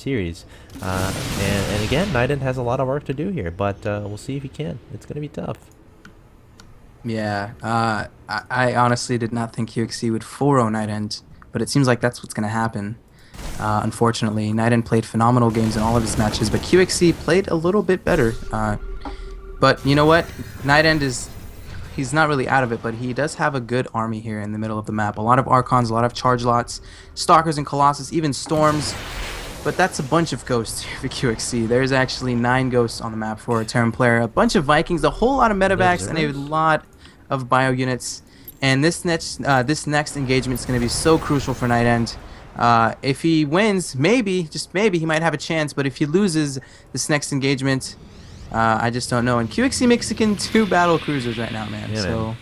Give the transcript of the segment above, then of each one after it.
series. And again, CSN has a lot of work to do here, but we'll see if he can. It's going to be tough. Yeah, I honestly did not think coLqxc would 4-0 CSN, but it seems like that's what's going to happen. Unfortunately, CSN played phenomenal games in all of his matches, but coLqxc played a little bit better. But you know what? CSN he's not really out of it, but he does have a good army here in the middle of the map. A lot of Archons, a lot of Charge Lots, Stalkers and Colossus, even Storms. But that's a bunch of ghosts here for coLqxc. There's actually 9 ghosts on the map for a Terran player, a bunch of Vikings, a whole lot of medevacs, and a lot of bio units. And this next engagement is going to be so crucial for CSN. If he wins, maybe, just maybe, he might have a chance. But if he loses this next engagement, I just don't know. And coLqxc Mexican 2 battle cruisers right now, man. Yeah, so man.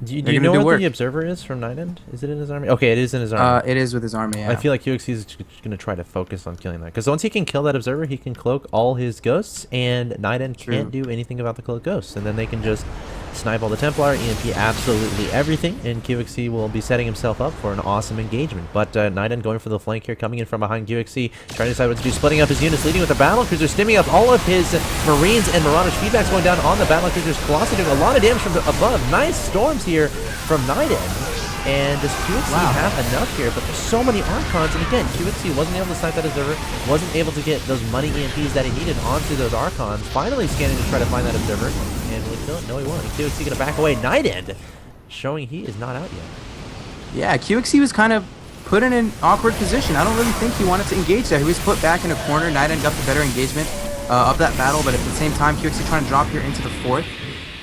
Do you know what the Observer is from CSN? Is it in his army? Okay, it is in his army. It is with his army, yeah. I feel like coLqxc is going to try to focus on killing that. Because once he can kill that Observer, he can cloak all his ghosts, and CSN can't do anything about the cloaked ghosts. And then they can just snipe all the Templar, EMP absolutely everything, and coLqxc will be setting himself up for an awesome engagement. But CSN going for the flank here, coming in from behind coLqxc, trying to decide what to do, splitting up his units, leading with the Battlecruiser, stimming up all of his Marines and Marauders. Feedback's going down on the Battlecruisers. Colossus doing a lot of damage from above. Nice storms here from CSN. And does coLqxc have enough here? But there's so many Archons, and again, coLqxc wasn't able to snipe that Observer, wasn't able to get those money EMPs that he needed onto those Archons. Finally scanning to try to find that Observer, and will he kill it? No, he won't. coLqxc going to back away. CSN showing he is not out yet. Yeah, coLqxc was kind of put in an awkward position. I don't really think he wanted to engage there. He was put back in a corner. CSN got the better engagement of that battle, but at the same time, coLqxc trying to drop here into the 4th.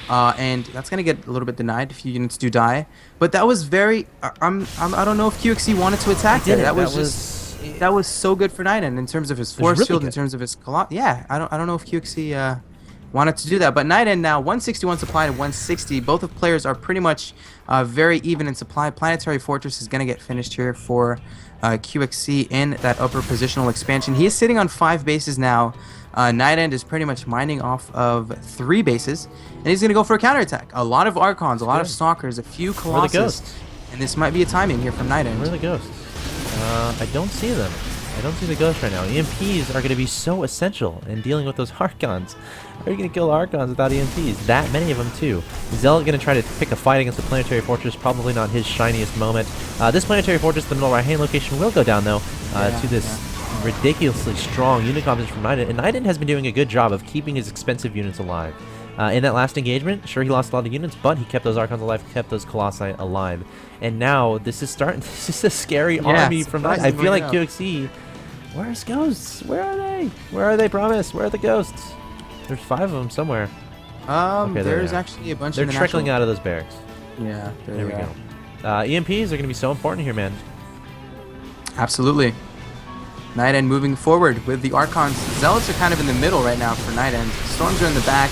And that's gonna get a little bit denied. A few units do die, but that was very. I don't know if coLqxc wanted to attack there. That was so good for CSN in terms of his force field, in terms of his yeah. I don't know if coLqxc wanted to do that, but CSN now 161 supply to 160. Both of players are pretty much very even in supply. Planetary Fortress is gonna get finished here for coLqxc in that upper positional expansion. He is sitting on 5 bases now. CSN is pretty much mining off of 3 bases, and he's going to go for a counterattack. A lot of Archons, a lot of Stalkers, a few Colossus, and this might be a timing here from CSN. Where are the ghosts? I don't see them. I don't see the ghosts right now. EMPs are going to be so essential in dealing with those Archons. How are you going to kill Archons without EMPs? That many of them, too. Zealot going to try to pick a fight against the Planetary Fortress. Probably not his shiniest moment. This Planetary Fortress, the middle right-hand location, will go down, though, to this ridiculously strong unit composition from CSN, and CSN has been doing a good job of keeping his expensive units alive. In that last engagement, sure, he lost a lot of units, but he kept those Archons alive, kept those Colossi alive. And now this is starting. This is a scary army from CSN. I feel like coLqxc. Where's ghosts? Where are they? Where are they? Promise. Where are the ghosts? There's 5 of them somewhere. Okay, there's actually a bunch. They're trickling out of those barracks. Yeah. There we go. EMPs are going to be so important here, man. Absolutely. CSN moving forward with the Archons. Zealots are kind of in the middle right now for CSN. Storms are in the back.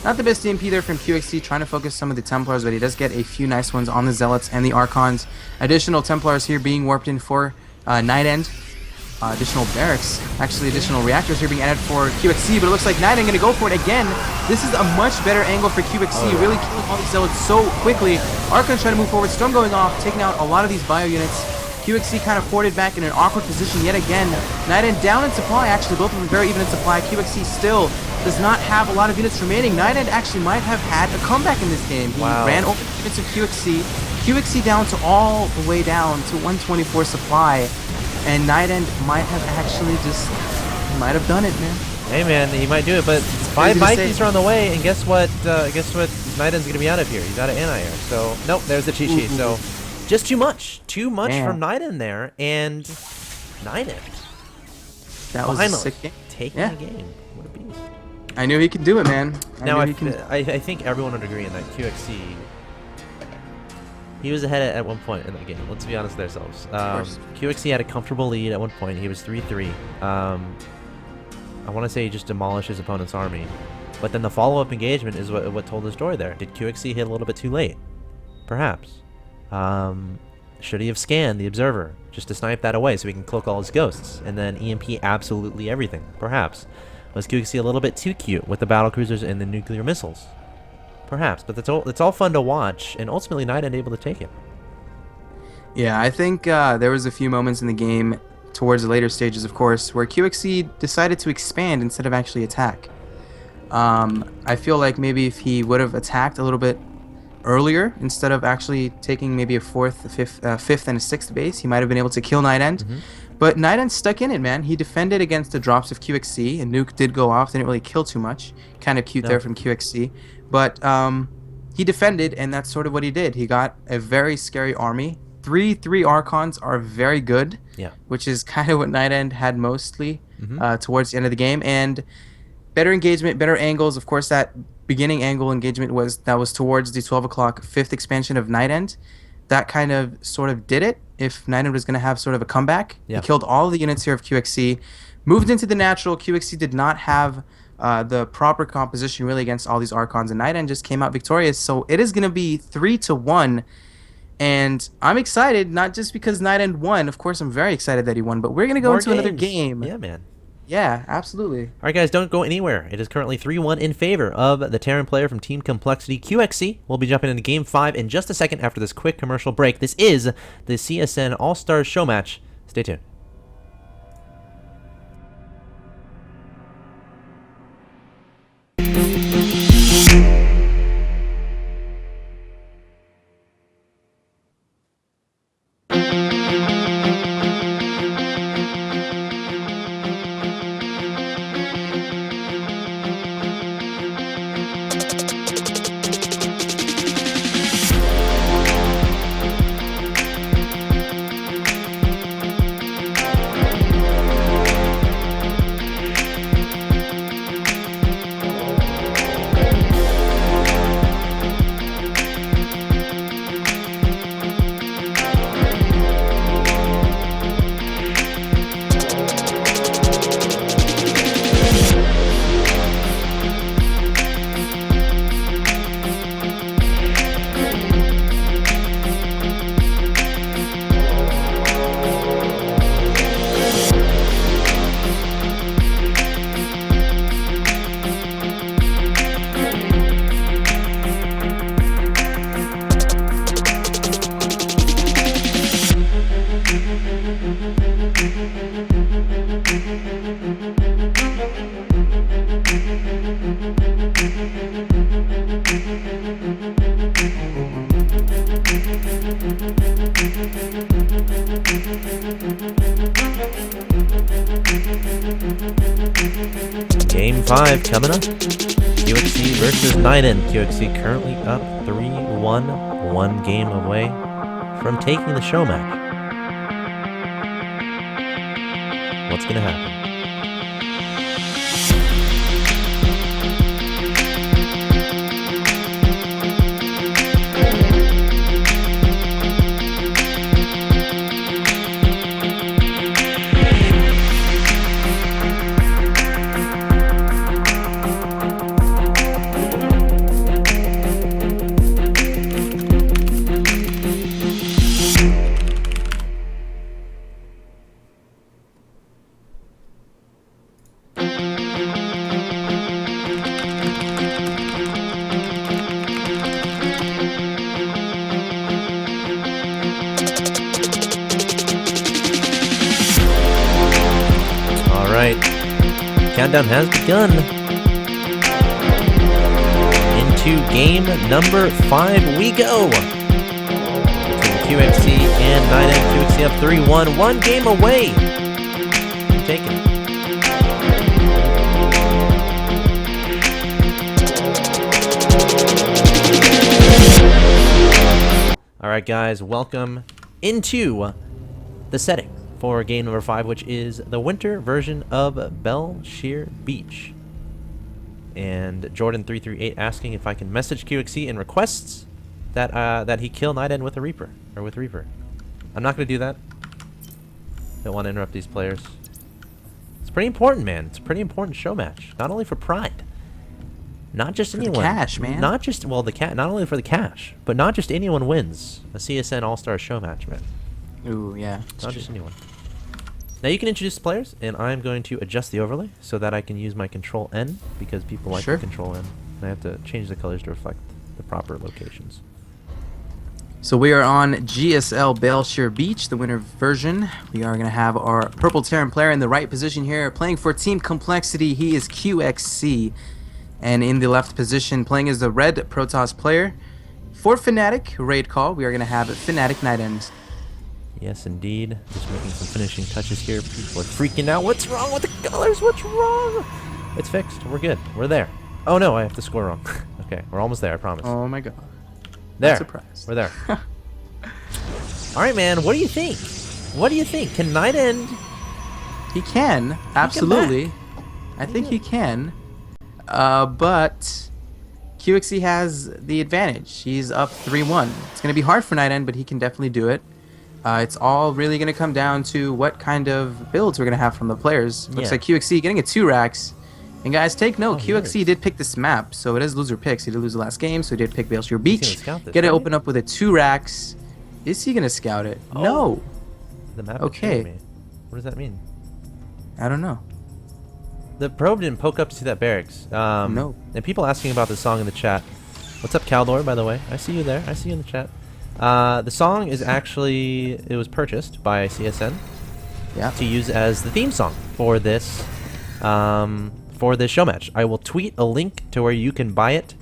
Not the best EMP there from coLqxc, trying to focus some of the Templars, but he does get a few nice ones on the Zealots and the Archons. Additional Templars here being warped in for CSN. Additional barracks, actually additional reactors here being added for coLqxc, but it looks like CSN going to go for it again. This is a much better angle for coLqxc, really killing all these Zealots so quickly. Archons trying to move forward, Storm going off, taking out a lot of these bio units. coLqxc kind of forwarded back in an awkward position yet again. CSN down in supply, actually, both of them very even in supply. coLqxc still does not have a lot of units remaining. CSN actually might have had a comeback in this game. He ran over the units of coLqxc. coLqxc down to all the way down to 124 supply. And CSN might have actually might have done it, man. Hey, man, he might do it, but 5 Vikings are on the way, and guess what? CSN's going to be out of here. He's out of anti-air. So, nope, there's the cheat sheet. So, just too much from CSN there, and CSN. That was a sick game. Taking the game. What a beast. I knew he could do it, man. I think everyone would agree in that coLqxc. He was ahead at one point in that game. Let's be honest with ourselves. coLqxc had a comfortable lead at one point. He was 3-3. I want to say he just demolished his opponent's army. But then the follow-up engagement is what told the story there. Did coLqxc hit a little bit too late? Perhaps. Should he have scanned the Observer just to snipe that away so he can cloak all his ghosts? And then EMP absolutely everything? Perhaps. Was coLqxc a little bit too cute with the battlecruisers and the nuclear missiles? Perhaps, but it's all fun to watch, and ultimately CSN able to take it. Yeah, I think there was a few moments in the game towards the later stages, of course, where QXC decided to expand instead of actually attack. I feel like maybe if he would have attacked a little bit earlier instead of actually taking maybe a fifth and a sixth base, he might have been able to kill NightEnD. But NightEnD stuck in it, man. He defended against the drops of QXC, and Nuke did go off. Didn't really kill too much. Kind of cute there from QXC. But he defended, and that's sort of what he did. He got a very scary army. 3 Archons are very good, which is kind of what NightEnD had mostly towards the end of the game. And better engagement, better angles. Of course, that beginning angle engagement was towards the 12 o'clock 5th expansion of NightEnD. That kind of sort of did it. If NightEnD was going to have sort of a comeback, he killed all of the units here of QXC, moved into the natural. QXC did not have the proper composition really against all these Archons, and NightEnD just came out victorious. So it is going to be 3-1, and I'm excited, not just because NightEnD won. Of course, I'm very excited that he won, but we're going to go into another game. Yeah, man. Yeah, absolutely. All right, guys, don't go anywhere. It is currently 3-1 in favor of the Terran player from Team coLqxc, QXC. We'll be jumping into Game 5 in just a second after this quick commercial break. This is the CSN All-Stars show match. Stay tuned. Game 5 coming up. QXC versus NightEnD. QXC currently up 3-1, one game away from taking the show match. What's going to happen? Countdown has begun into game number 5 we go. Between QXC and NightEnD. QXC up 3-1, one game away from taking it. Alright guys, welcome into the setting for game number 5, which is the winter version of Belshire Beach. And Jordan338 asking if I can message QXC in requests that he kill NightEnD with a Reaper, or with Reaper. I'm not going to do that. Don't want to interrupt these players. It's pretty important, man. It's a pretty important show match. Not only for Pride. Not just for anyone. The cash, man. Not just, well, not only for the cash, but not just anyone wins a CSN All-Star show match, man. Ooh, yeah. Not just anyone. Now you can introduce players, and I'm going to adjust the overlay so that I can use my Control-N, because people like the Control-N. And I have to change the colors to reflect the proper locations. So we are on GSL Baleshire Beach, the winter version. We are going to have our purple Terran player in the right position here, playing for Team Complexity. He is coLqxc. And in the left position, playing as the red Protoss player. For Fnatic, raid call, we are going to have Fnatic'NightEnD. Yes, indeed. Just making some finishing touches here. People are freaking out. What's wrong with the colors? What's wrong? It's fixed. We're good. We're there. Oh, no, I have to score wrong. Okay, we're almost there, I promise. Oh my god. There. Surprise. We're there. All right, man. What do you think? What do you think? Can NightEnD? He can. Absolutely. I think he can. But coLqxc has the advantage. He's up 3-1. It's going to be hard for NightEnD, but he can definitely do it. It's all really going to come down to what kind of builds we're going to have from the players. Looks like coLqxc getting a 2 racks. And guys, take note, coLqxc did pick this map, so it is loser picks. He did lose the last game, so he did pick Baleshire Beach. Get it open up with a 2 racks. Is he going to scout it? Oh. No. The map Okay. me. What does that mean? I don't know. The probe didn't poke up to see that barracks. No. And people asking about the song in the chat. What's up, Caldor, by the way? I see you there. I see you in the chat. The song is actually, it was purchased by CSN to use as the theme song for this show match. I will tweet a link to where you can buy it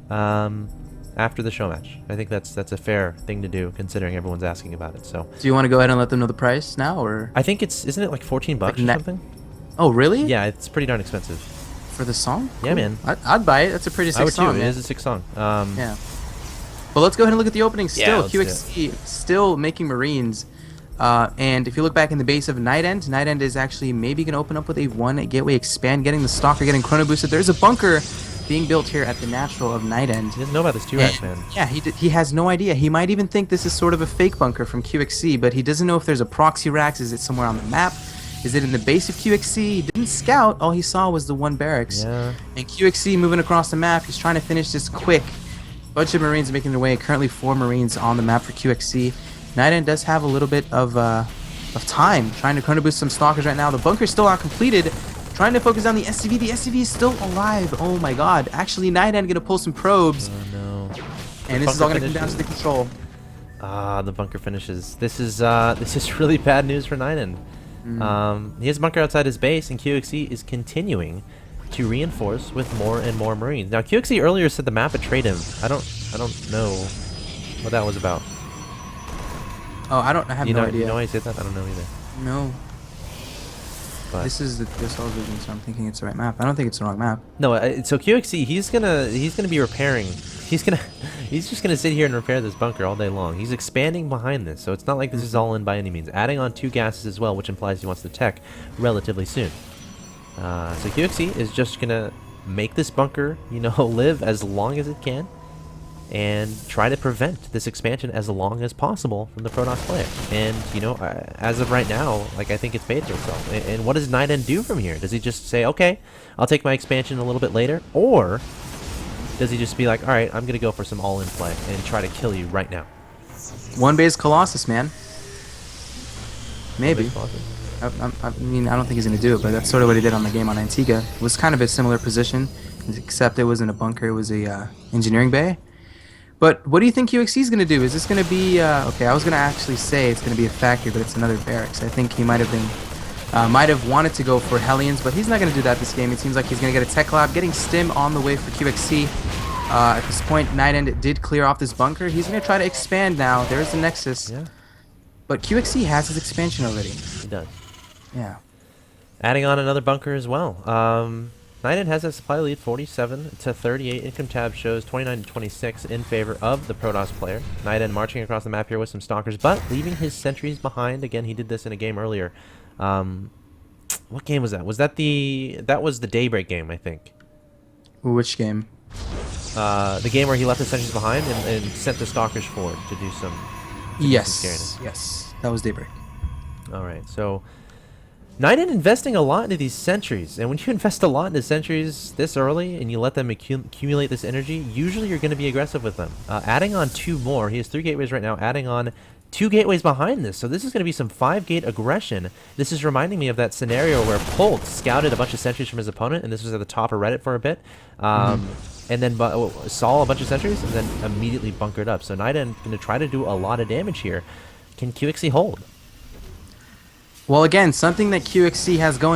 after the show match. I think that's a fair thing to do considering everyone's asking about it. So do you want to go ahead and let them know the price now, or? I think isn't it like 14 bucks or something? Oh, really? Yeah, it's pretty darn expensive. For the song? Yeah, cool. Man. I'd buy it. That's a pretty sick song. I would too. Man. It is a sick song. Yeah. Well, let's go ahead and look at the opening still. Yeah, coLqxc still making Marines. And if you look back in the base of NightEnD is actually maybe going to open up with a 1 gateway expand, getting the Stalker, getting chrono boosted. There's a bunker being built here at the natural of NightEnD. He doesn't know about this 2 racks, man. Yeah, he has no idea. He might even think this is sort of a fake bunker from coLqxc, but he doesn't know if there's a proxy racks. Is it somewhere on the map? Is it in the base of coLqxc? He didn't scout. All he saw was the 1 barracks. Yeah. And coLqxc moving across the map. He's trying to finish this quick. Bunch of Marines making their way. Currently 4 Marines on the map for coLqxc. NightEnD does have a little bit of time. Trying to chrono boost some Stalkers right now. The bunker's still not completed. Trying to focus on the SCV. The SCV is still alive. Oh my god. Actually, NightEnD gonna pull some probes. Oh no. And this is all gonna come down to the control. Ah, the bunker finishes. This is really bad news for NightEnD. He has a bunker outside his base, and coLqxc is continuing to reinforce with more and more Marines. Now, coLqxc earlier said the map betrayed him. I don't know what that was about. Oh, I have no idea. You know why he said that? I don't know either. No. But this is the Sol vision, so I'm thinking it's the right map. I don't think it's the wrong map. No, so coLqxc, he's gonna be repairing. He's just gonna sit here and repair this bunker all day long. He's expanding behind this, so it's not like this is all in by any means. Adding on 2 gases as well, which implies he wants the tech relatively soon. So coLqxc is just gonna make this bunker, live as long as it can, and try to prevent this expansion as long as possible from the Protoss player. And as of right now, I think it's paid for itself. And what does NightEnD do from here? Does he just say, okay, I'll take my expansion a little bit later, or does he just be like, all right, I'm gonna go for some all-in play and try to kill you right now? 1 base Colossus, man. Maybe. I mean, I don't think he's going to do it, but that's sort of what he did on the game on Antigua. It was kind of a similar position, except it wasn't a bunker, it was a engineering bay. But what do you think coLqxc is going to do? Is this going to be... okay, I was going to actually say it's going to be a factory, but it's another barracks. I think he might have wanted to go for Hellions, but he's not going to do that this game. It seems like he's going to get a tech lab, getting Stim on the way for coLqxc. At this point, NightEnD did clear off this bunker. He's going to try to expand now. There's the Nexus. Yeah. But coLqxc has his expansion already. He does. Yeah. Adding on another bunker as well. NightEnD has a supply lead 47 to 38. Income tab shows 29 to 26 in favor of the Protoss player. NightEnD marching across the map here with some Stalkers, but leaving his sentries behind. Again, he did this in a game earlier. What game was that? That was the Daybreak game, I think. Which game? The game where he left his sentries behind and sent the Stalkers forward to do some... Yes, that was Daybreak. Alright, so... NightEnD investing a lot into these sentries, and when you invest a lot into sentries this early and you let them accumulate this energy, usually you're going to be aggressive with them. Adding on 2 more, he has 3 gateways right now, adding on 2 gateways behind this, so this is going to be some 5-gate aggression. This is reminding me of that scenario where Polt scouted a bunch of sentries from his opponent, and this was at the top of Reddit for a bit. and then saw a bunch of sentries, and then immediately bunkered up. So CSN going to try to do a lot of damage here. Can coLqxc hold? Well, again, something that coLqxc has going